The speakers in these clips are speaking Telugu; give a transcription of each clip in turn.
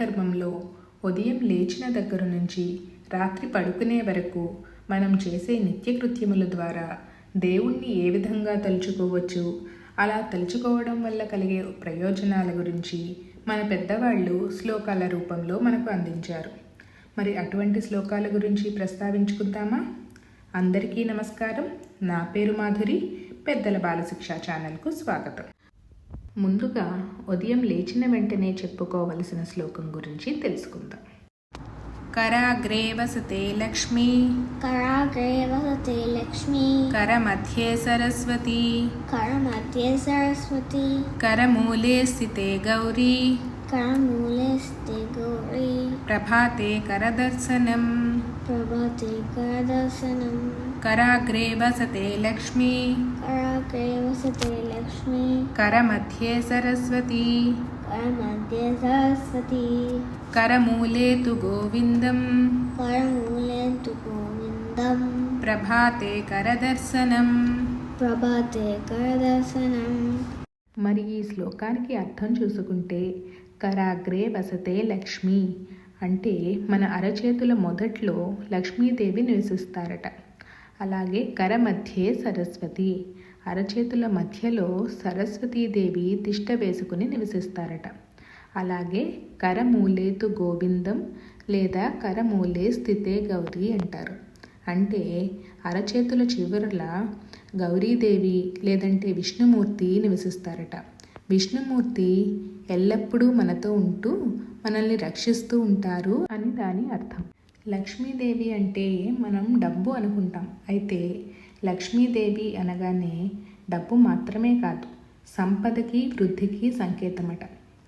ధర్మంలో ఉదయం లేచిన దగ్గర నుంచి రాత్రి పడుకునే వరకు మనం చేసే నిత్యకృత్యముల ద్వారా దేవుణ్ణి ఏ విధంగా తలుచుకోవచ్చు, అలా తలుచుకోవడం వల్ల కలిగే ప్రయోజనాల గురించి మన పెద్దవాళ్ళు శ్లోకాల రూపంలో మనకు అందించారు. మరి అటువంటి శ్లోకాల గురించి ప్రస్తావించుకుందామా? అందరికీ నమస్కారం. నా పేరు మాధురి. పెద్దల బాలశిక్ష ఛానల్కు స్వాగతం. ముందుగా ఉదయం లేచిన వెంటనే చెప్పుకోవలసిన శ్లోకం గురించి తెలుసుకుందాం. కరాగ్రే వసతే లక్ష్మీ, कराग्रे वसते लक्ष्मी, కరమధ్యే సరస్వతి, करमध्ये सरस्वती, కరమూలే స్థితే గౌరీ, करमूले स्थिते गौरी, ప్రభాతే కరదర్శనం. प्रभाते करदर्शनम्. కరాగ్రే వసతే లక్ష్మీ, कराग्रे वसते लक्ष्मी, కరమధ్యే సరస్వతి, करमध्ये सरस्वती, కరమూలే తు గోవిందం, करमूले तु गोविन्दम्, ప్రభాతే కరదర్శనం. प्रभाते करदर्शनम्. మరి ఈ శ్లోకానికి అర్థం చూసుకుంటే, కరాగ్రే వసతే లక్ష్మి అంటే మన అరచేతుల మొదట్లో లక్ష్మీదేవి నివసిస్తారట. అలాగే కరమధ్యే సరస్వతి, అరచేతుల మధ్యలో సరస్వతీదేవి తిష్ట వేసుకుని నివసిస్తారట. అలాగే కరమూలేతు గోవిందం లేదా కరమూలే స్థితే గౌరీ అంటారు. అంటే అరచేతుల చివరల గౌరీదేవి లేదంటే విష్ణుమూర్తి నివసిస్తారట. విష్ణుమూర్తి ఎల్లప్పుడూ మనతో ఉంటూ మనల్ని రక్షిస్తూ ఉంటారు అని దాని అర్థం. లక్ష్మీదేవి అంటే మనం డబ్బు అనుకుంటాం. అయితే లక్ష్మీదేవి అనగానే డబ్బు మాత్రమే కాదు, సంపదకి వృద్ధికి సంకేతమట.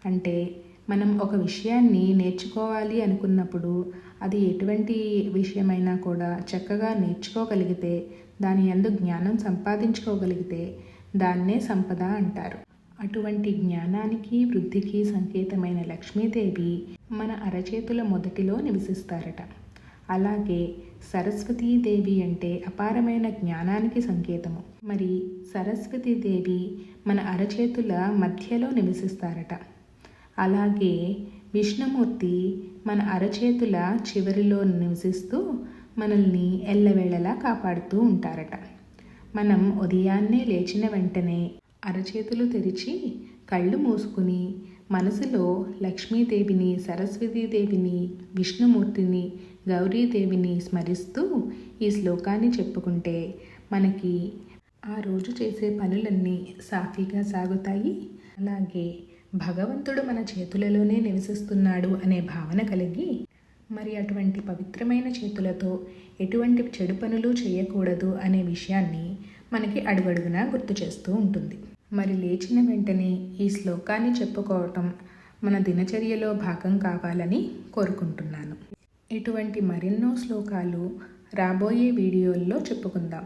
అంటే మనం ఒక విషయాన్ని నేర్చుకోవాలి అనుకున్నప్పుడు అది ఎటువంటి విషయమైనా కూడా చక్కగా నేర్చుకోగలిగితే, దాని యందు జ్ఞానం సంపాదించుకోగలిగితే దాన్నే సంపద అంటారు. అటువంటి జ్ఞానానికి వృద్ధికి సంకేతమైన లక్ష్మీదేవి మన అరచేతుల మొదటిలో నివసిస్తారట. అలాగే సరస్వతీదేవి అంటే అపారమైన జ్ఞానానికి సంకేతము. మరి సరస్వతీదేవి మన అరచేతుల మధ్యలో నివసిస్తారట. అలాగే విష్ణుమూర్తి మన అరచేతుల చివరిలో నివసిస్తూ మనల్ని ఎల్లవేళలా కాపాడుతూ ఉంటారట. మనం ఉదయాన్నే లేచిన వెంటనే అరచేతులు తెరిచి కళ్ళు మూసుకుని మనసులో లక్ష్మీదేవిని, సరస్వతీదేవిని, విష్ణుమూర్తిని, గౌరీదేవిని స్మరిస్తూ ఈ శ్లోకాన్ని చెప్పుకుంటే మనకి ఆ రోజు చేసే పనులన్నీ సాఫీగా సాగుతాయి. అలాగే భగవంతుడు మన చేతులలోనే నివసిస్తున్నాడు అనే భావన కలిగి, మరి అటువంటి పవిత్రమైన చేతులతో ఎటువంటి చెడు పనులు చేయకూడదు అనే విషయాన్ని మనకి అడుగడుగునా గుర్తు చేస్తూ ఉంటుంది. మరి లేచిన వెంటనే ఈ శ్లోకాన్ని చెప్పుకోవటం మన దినచర్యలో భాగం కావాలని కోరుకుంటున్నాను. ఇటువంటి మరెన్నో శ్లోకాలు రాబోయే వీడియోల్లో చెప్పుకుందాం.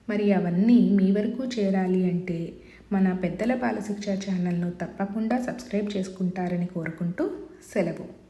మరి అవన్నీ మీ వరకు చేరాలి అంటే మన పెద్దల బాలశిక్ష ఛానల్ను తప్పకుండా సబ్స్క్రైబ్ చేసుకుంటారని కోరుకుంటూ సెలవు.